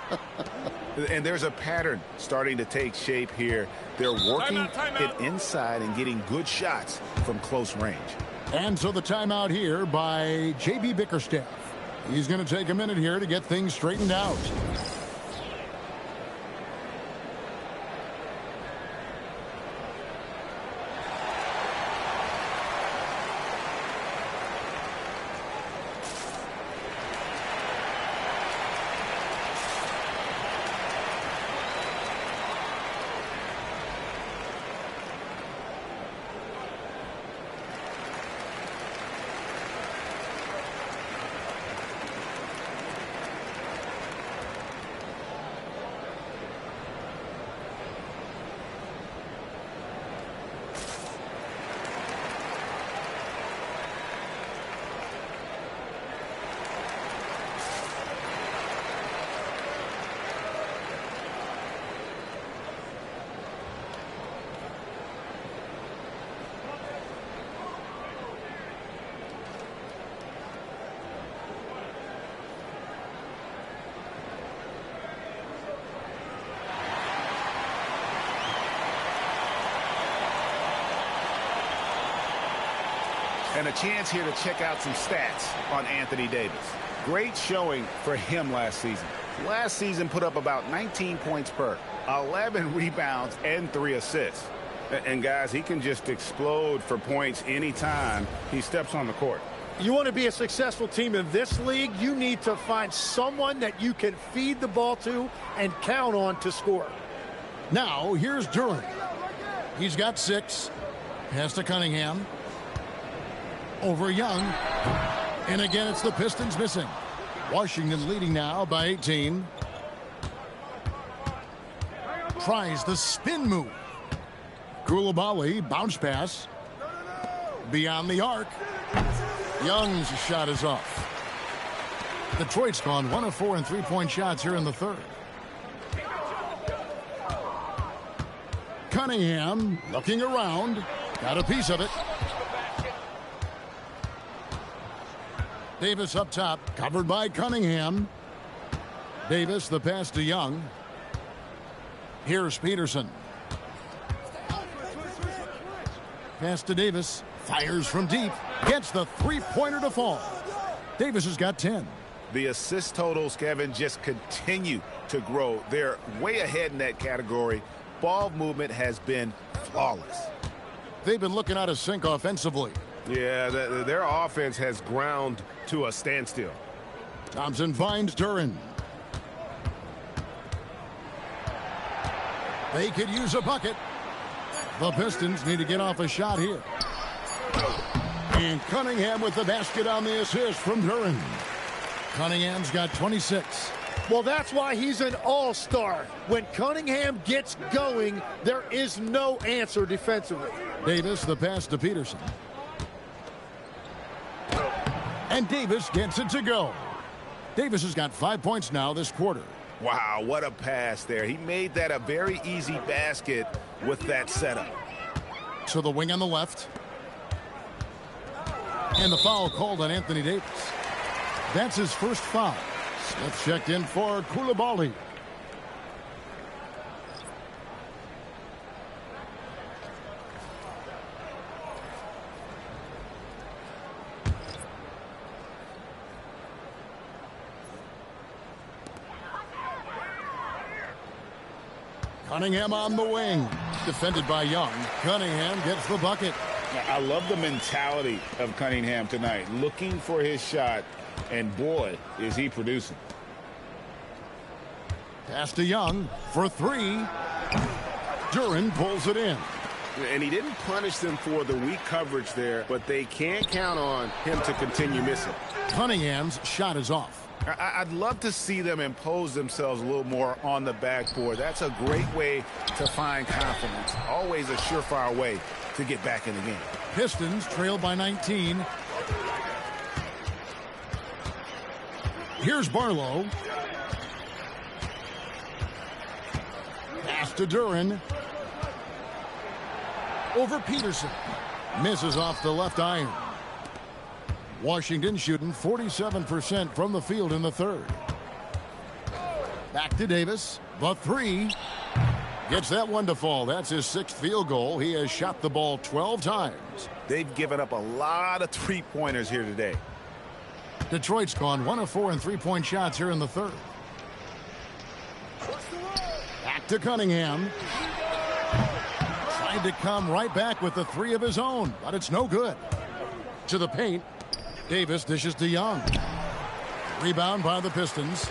And there's a pattern starting to take shape here. They're working it inside and getting good shots from close range. And so the timeout here by J.B. Bickerstaff. He's going to take a minute here to get things straightened out. And a chance here to check out some stats on Anthony Davis. Great showing for him last season. Last season put up about 19 points per, 11 rebounds, and 3 assists. And guys, he can just explode for points anytime he steps on the court. You want to be a successful team in this league, you need to find someone that you can feed the ball to and count on to score. Now, here's Duren. He's got 6. Pass to Cunningham. Over Young. And again, it's the Pistons missing. Washington leading now by 18. Tries the spin move. Koulibaly, bounce pass. Beyond the arc. Young's shot is off. Detroit's gone 1 of 4 in three-point shots here in the third. Cunningham looking around. Got a piece of it. Davis up top, covered by Cunningham. Davis, the pass to Young. Here's Peterson. Pass to Davis. Fires from deep. Gets the three-pointer to fall. Davis has got 10. The assist totals, Kevin, just continue to grow. They're way ahead in that category. Ball movement has been flawless. They've been looking out of sync offensively. Yeah, their offense has ground to a standstill. Thompson finds Duren. They could use a bucket. The Pistons need to get off a shot here. And Cunningham with the basket on the assist from Duren. Cunningham's got 26. Well, that's why he's an all-star. When Cunningham gets going, there is no answer defensively. Davis, the pass to Peterson. And Davis gets it to go. Davis has got 5 points now this quarter. Wow, what a pass there. He made that a very easy basket with that setup. To the wing on the left. And the foul called on Anthony Davis. That's his first foul. Smith checked in for Coulibaly. Cunningham on the wing. Defended by Young. Cunningham gets the bucket. I love the mentality of Cunningham tonight. Looking for his shot, and boy, is he producing. Pass to Young for three. Duren pulls it in. And he didn't punish them for the weak coverage there, but they can't count on him to continue missing. Cunningham's shot is off. I'd love to see them impose themselves a little more on the backboard. That's a great way to find confidence. Always a surefire way to get back in the game. Pistons trail by 19. Here's Barlow. Pass to Duren. Over Peterson. Misses off the left iron. Washington shooting 47% from the field in the third. Back to Davis. The three. Gets that one to fall. That's his sixth field goal. He has shot the ball 12 times. They've given up a lot of three-pointers here today. Detroit's gone 1 of 4 in three-point shots here in the third. Back to Cunningham. Tried to come right back with the three of his own, but it's no good. To the paint. Davis dishes to Young. Rebound by the Pistons.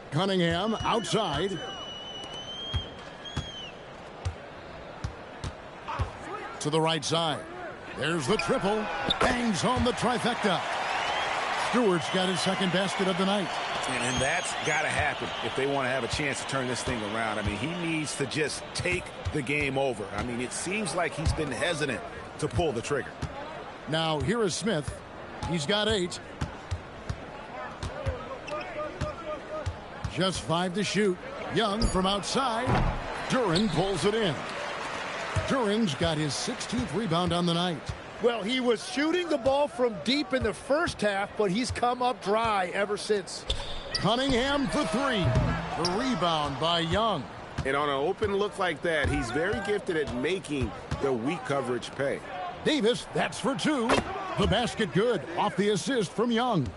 Cunningham outside. To the right side. There's the triple. Bangs home the trifecta. Stewart's got his second basket of the night. And that's got to happen if they want to have a chance to turn this thing around. I mean, he needs to just take the game over. I mean, it seems like he's been hesitant to pull the trigger. Now, here is Smith. He's got 8. Just 5 to shoot. Young from outside. Duren pulls it in. Duren's got his 16th rebound on the night. Well, he was shooting the ball from deep in the first half, but he's come up dry ever since. Cunningham for 3. The rebound by Young. And on an open look like that, he's very gifted at making the weak coverage pay. Davis, that's for 2. The basket good off the assist from Young.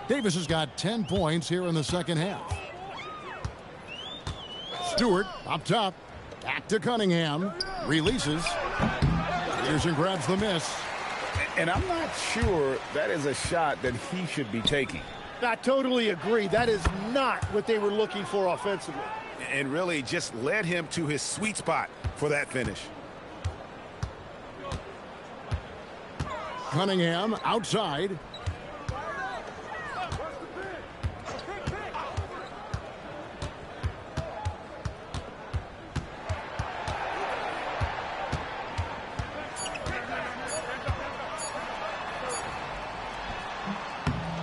Davis has got 10 points here in the second half. Stewart up top. Back to Cunningham. Releases. Peterson grabs the miss. And I'm not sure that is a shot that he should be taking. I totally agree. That is not what they were looking for offensively. And really just led him to his sweet spot for that finish. Cunningham outside.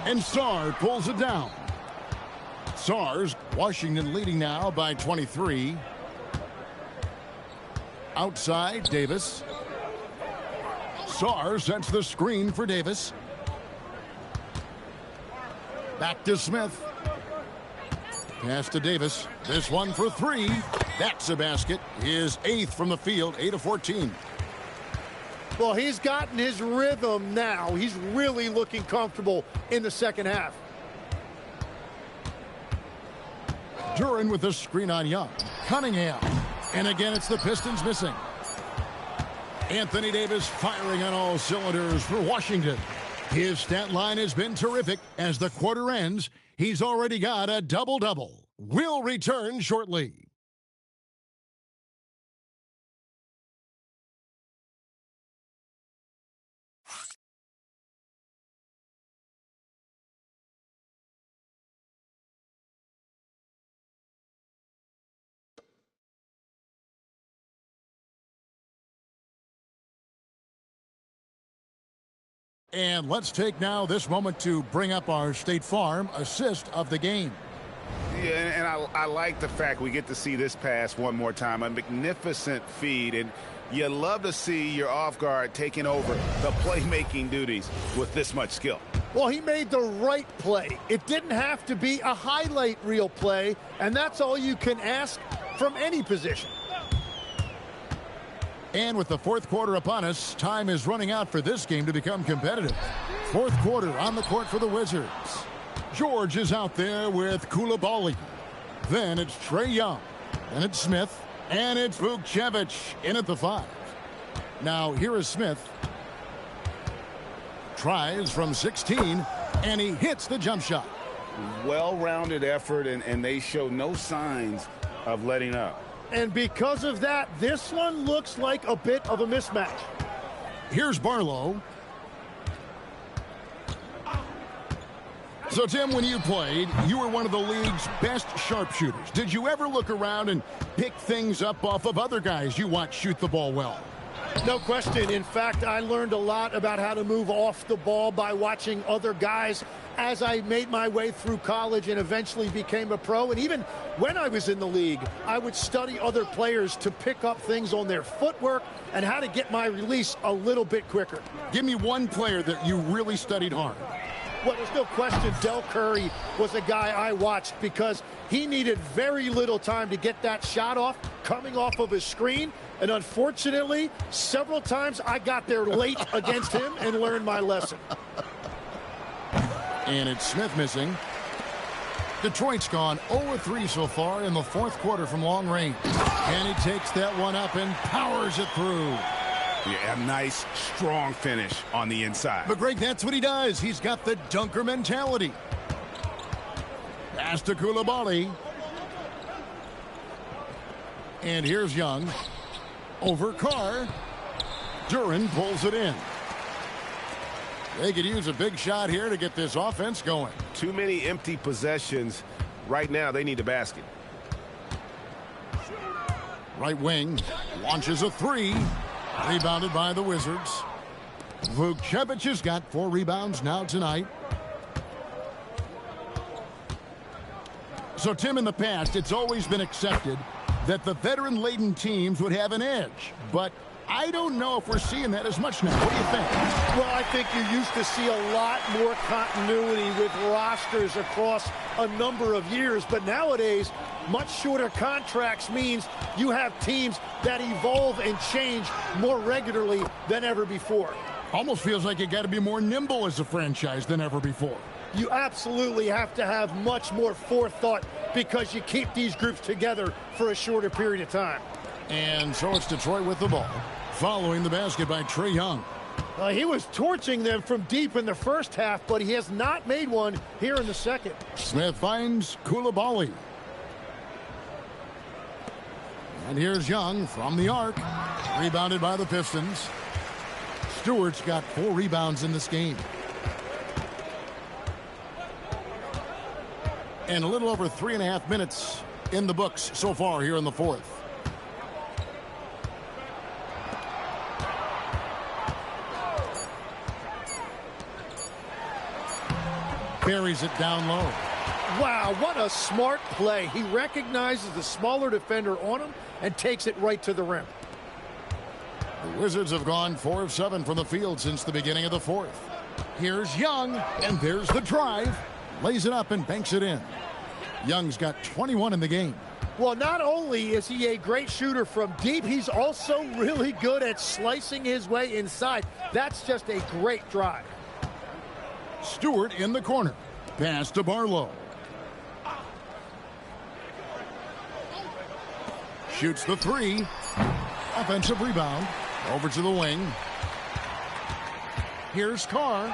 And Sarr pulls it down. Sarr's Washington leading now by 23. Outside, Davis. Sarr sets the screen for Davis. Back to Smith. Pass to Davis. This one for three. That's a basket. His 8th from the field, 8 of 14. Well, he's gotten his rhythm now. He's really looking comfortable in the second half. Duren with the screen on Young. Cunningham. And again, it's the Pistons missing. Anthony Davis firing on all cylinders for Washington. His stat line has been terrific. As the quarter ends, he's already got a double-double. We'll return shortly. And let's take now this moment to bring up our State Farm assist of the game. Yeah, and I like the fact we get to see this pass one more time. A magnificent feed, and you love to see your off guard taking over the playmaking duties with this much skill. Well, he made the right play. It didn't have to be a highlight reel play, and that's all you can ask from any position. And with the fourth quarter upon us, time is running out for this game to become competitive. Fourth quarter on the court for the Wizards. George is out there with Coulibaly. Then it's Trae Young. Then it's Smith. And it's Vukcevic in at the 5. Now here is Smith. Tries from 16, and he hits the jump shot. Well-rounded effort, and they show no signs of letting up. And because of that, this one looks like a bit of a mismatch. Here's Barlow. So, Tim, when you played, you were one of the league's best sharpshooters. Did you ever look around and pick things up off of other guys you watch shoot the ball well? No question. In fact, I learned a lot about how to move off the ball by watching other guys as I made my way through college and eventually became a pro. And even when I was in the league, I would study other players to pick up things on their footwork and how to get my release a little bit quicker. Give me one player that you really studied hard. Well, there's no question Del Curry was a guy I watched because he needed very little time to get that shot off coming off of his screen. And unfortunately, several times I got there late against him and learned my lesson. And it's Smith missing. Detroit's gone 0-3 so far in the fourth quarter from long range. And he takes that one up and powers it through. Yeah, a nice, strong finish on the inside. But, Greg, that's what he does. He's got the dunker mentality. Pass to Coulibaly. And here's Young. Over Carr. Duren pulls it in. They could use a big shot here to get this offense going. Too many empty possessions. Right now, they need a basket. Right wing launches a 3. Rebounded by the Wizards. Vukcevic has got 4 rebounds now tonight. So, Tim, in the past, it's always been accepted that the veteran-laden teams would have an edge. But I don't know if we're seeing that as much now. What do you think? Well, I think you used to see a lot more continuity with rosters across a number of years. But nowadays, much shorter contracts means you have teams that evolve and change more regularly than ever before. Almost feels like you got to be more nimble as a franchise than ever before. You absolutely have to have much more forethought because you keep these groups together for a shorter period of time. And so it's Detroit with the ball. Following the basket by Trae Young. He was torching them from deep in the first half, but he has not made one here in the second. Smith finds Coulibaly. And here's Young from the arc. Rebounded by the Pistons. Stewart's got 4 rebounds in this game. And a little over 3.5 minutes in the books so far here in the fourth. Buries it down low. Wow, what a smart play. He recognizes the smaller defender on him and takes it right to the rim. The Wizards have gone 4 of 7 from the field since the beginning of the fourth. Here's Young, and there's the drive. Lays it up and banks it in. Young's got 21 in the game. Well, not only is he a great shooter from deep, he's also really good at slicing his way inside. That's just a great drive. Stewart in the corner. Pass to Barlow. Shoots the three. Offensive rebound. Over to the wing. Here's Carr.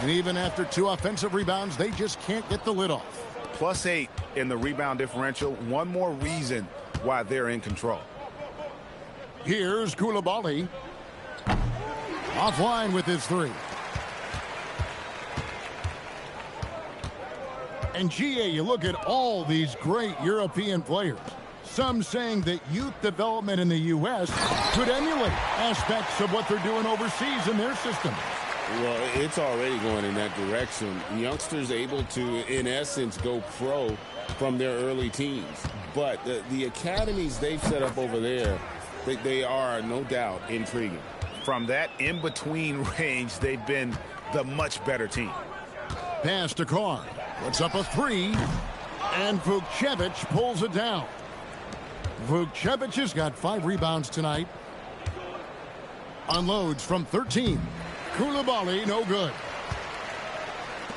And even after 2 offensive rebounds, they just can't get the lid off. +8 in the rebound differential. One more reason why they're in control. Here's Coulibaly. Offline with his 3. And GA, you look at all these great European players. Some saying that youth development in the U.S. could emulate aspects of what they're doing overseas in their system. Well, it's already going in that direction. Youngsters able to, in essence, go pro from their early teens. But the academies they've set up over there, they are, no doubt, intriguing. From that in-between range, they've been the much better team. Pass to Carr. Puts up a 3. And Vukcevic pulls it down. Vukcevic has got 5 rebounds tonight. Unloads from 13. Coulibaly, no good.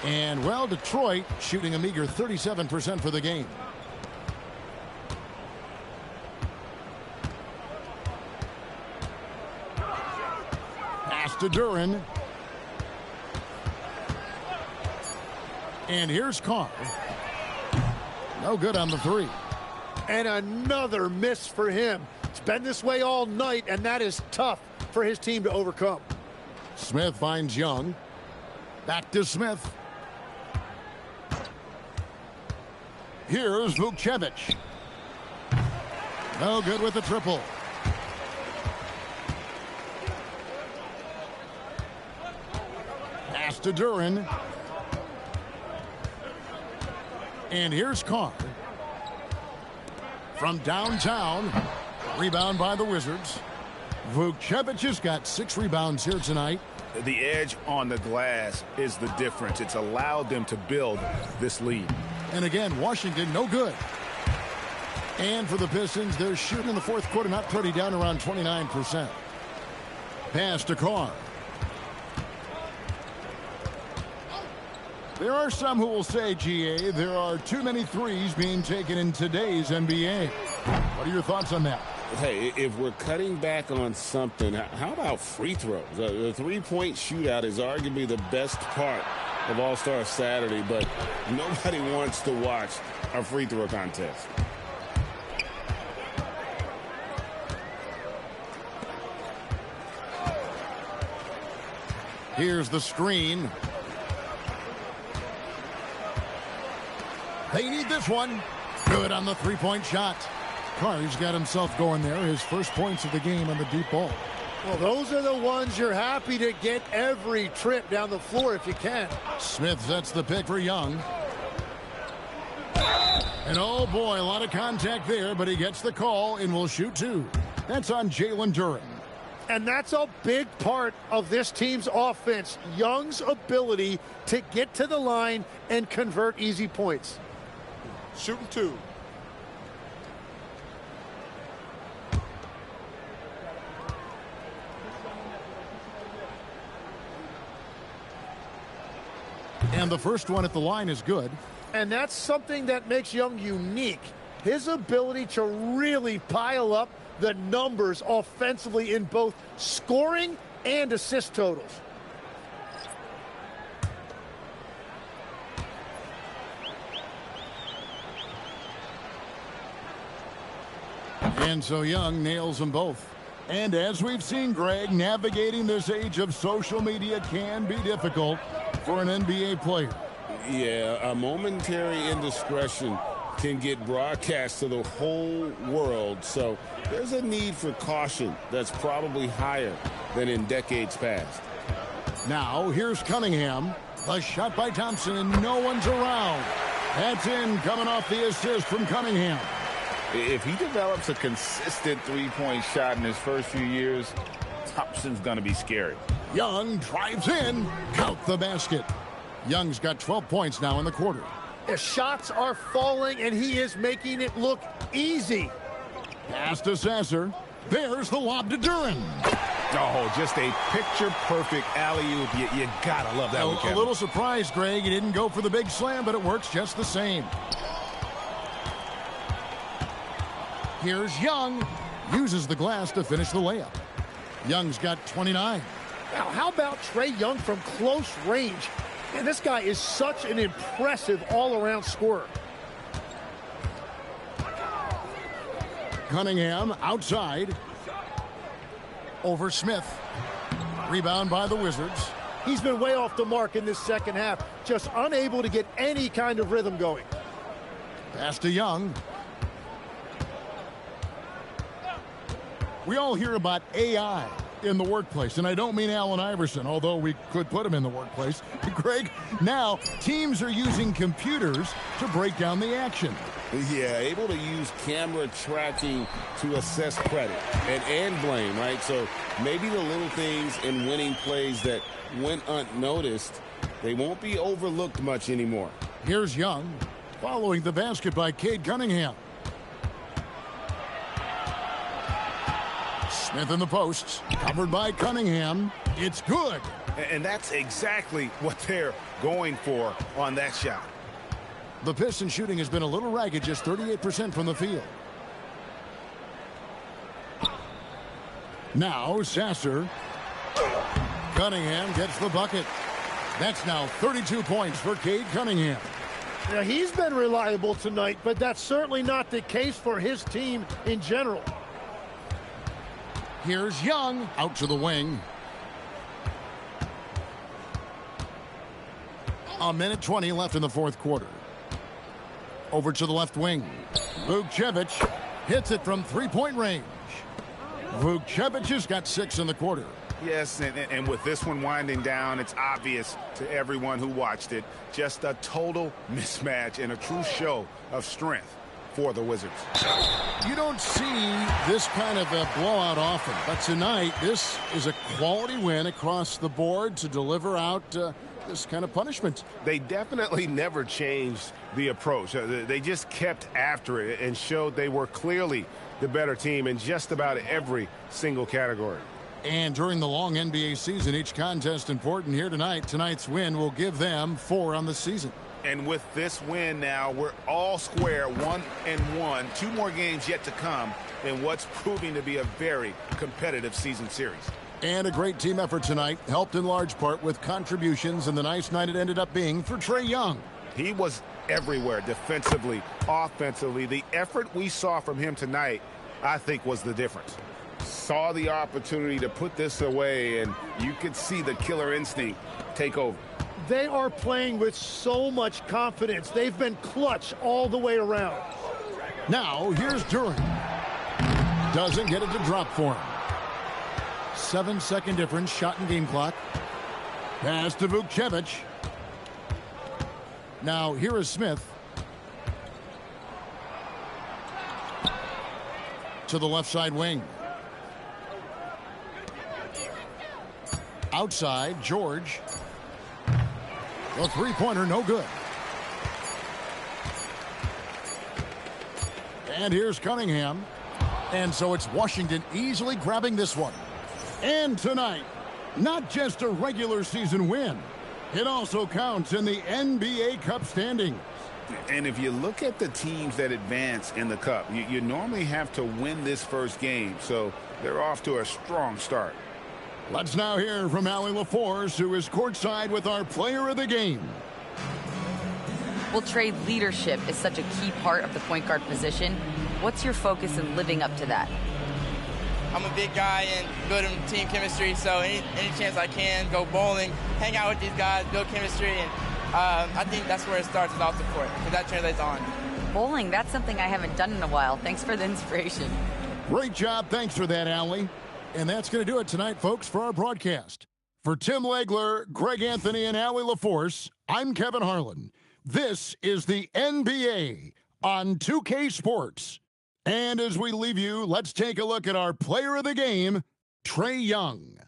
And, well, Detroit shooting a meager 37% for the game. Pass to Duren. And here's Carr. No good on the 3. And another miss for him. It's been this way all night, and that is tough for his team to overcome. Smith finds Young. Back to Smith. Here's Vukcevic. No good with the triple. Pass to Duren. And here's Carr. From downtown. Rebound by the Wizards. Vukcevic has got 6 rebounds here tonight. The edge on the glass is the difference. It's allowed them to build this lead. And again, Washington, no good. And for the Pistons, they're shooting in the fourth quarter, not pretty, down around 29%. Pass to Carr. There are some who will say, GA, there are too many threes being taken in today's NBA. What are your thoughts on that? Hey, if we're cutting back on something, how about free throws? The three-point shootout is arguably the best part of All-Star Saturday, but nobody wants to watch a free throw contest. Here's the screen. They need this one. Good on the three-point shot. Carr's got himself going there. His first points of the game on the deep ball. Well, those are the ones you're happy to get every trip down the floor if you can. Smith sets the pick for Young. And oh boy, a lot of contact there, but he gets the call and will shoot 2. That's on Jalen Duren. And that's a big part of this team's offense. Young's ability to get to the line and convert easy points. Shooting 2. And the first one at the line is good. And that's something that makes Young unique. His ability to really pile up the numbers offensively in both scoring and assist totals. And so Young nails them both. And as we've seen, Greg, navigating this age of social media can be difficult for an NBA player. Yeah, a momentary indiscretion can get broadcast to the whole world. So there's a need for caution that's probably higher than in decades past. Now, here's Cunningham. A shot by Thompson, and no one's around. That's in, coming off the assist from Cunningham. If he develops a consistent three-point shot in his first few years, Thompson's going to be scary. Young drives in. Count the basket. Young's got 12 points now in the quarter. The shots are falling, and he is making it look easy. Pass to Sasser. There's the lob to Duren. Oh, just a picture-perfect alley-oop. You gotta love that one, Kevin. A little surprised, Greg. He didn't go for the big slam, but it works just the same. Here's Young. Uses the glass to finish the layup. Young's got 29. Now, how about Trae Young from close range? And this guy is such an impressive all-around scorer. Cunningham outside. Over Smith. Rebound by the Wizards. He's been way off the mark in this second half. Just unable to get any kind of rhythm going. Pass to Young. We all hear about AI in the workplace, and I don't mean Allen Iverson, although we could put him in the workplace. Greg, now teams are using computers to break down the action. Yeah, able to use camera tracking to assess credit and blame, right? So maybe the little things in winning plays that went unnoticed, they won't be overlooked much anymore. Here's Young following the basket by Cade Cunningham. Smith in the posts, covered by Cunningham. It's good. And that's exactly what they're going for on that shot. The Pistons shooting has been a little ragged, just 38% from the field. Now Sasser. Cunningham gets the bucket. That's now 32 points for Cade Cunningham. Now, he's been reliable tonight, but that's certainly not the case for his team in general. Here's Young out to the wing. A minute 20 left in the fourth quarter. Over to the left wing. Vukcevic hits it from three-point range. Vukcevic has got 6 in the quarter. Yes, and with this one winding down, it's obvious to everyone who watched it. Just a total mismatch and a true show of strength for the Wizards. You don't see this kind of a blowout often, but tonight this is a quality win across the board to deliver out this kind of punishment. They definitely never changed the approach. They just kept after it and showed they were clearly the better team in just about every single category. And during the long NBA season, each contest important here tonight. Tonight's win will give them 4 on the season. And with this win now, we're all square, 1-1. 2 more games yet to come in what's proving to be a very competitive season series. And a great team effort tonight, helped in large part with contributions, and the nice night it ended up being for Trae Young. He was everywhere, defensively, offensively. The effort we saw from him tonight, I think, was the difference. Saw the opportunity to put this away, and you could see the killer instinct take over. They are playing with so much confidence. They've been clutch all the way around. Now, here's Duren. Doesn't get it to drop for him. 7-second difference, shot and game clock. Pass to Vukcevic. Now, here is Smith. To the left side wing. Outside, George. The three-pointer, no good. And here's Cunningham. And so it's Washington easily grabbing this one. And tonight, not just a regular season win, it also counts in the NBA Cup standings. And if you look at the teams that advance in the Cup, you normally have to win this first game, so they're off to a strong start. Let's now hear from Allie LaForce, who is courtside with our player of the game. Well, Trae, leadership is such a key part of the point guard position. What's your focus in living up to that? I'm a big guy and building team chemistry, so any chance I can, go bowling, hang out with these guys, build chemistry, and I think that's where it starts is off the court, because that translates on. Bowling, that's something I haven't done in a while. Thanks for the inspiration. Great job. Thanks for that, Allie. And that's going to do it tonight, folks, for our broadcast. For Tim Legler, Greg Anthony, and Allie LaForce, I'm Kevin Harlan. This is the NBA on 2K Sports. And as we leave you, let's take a look at our player of the game, Trae Young.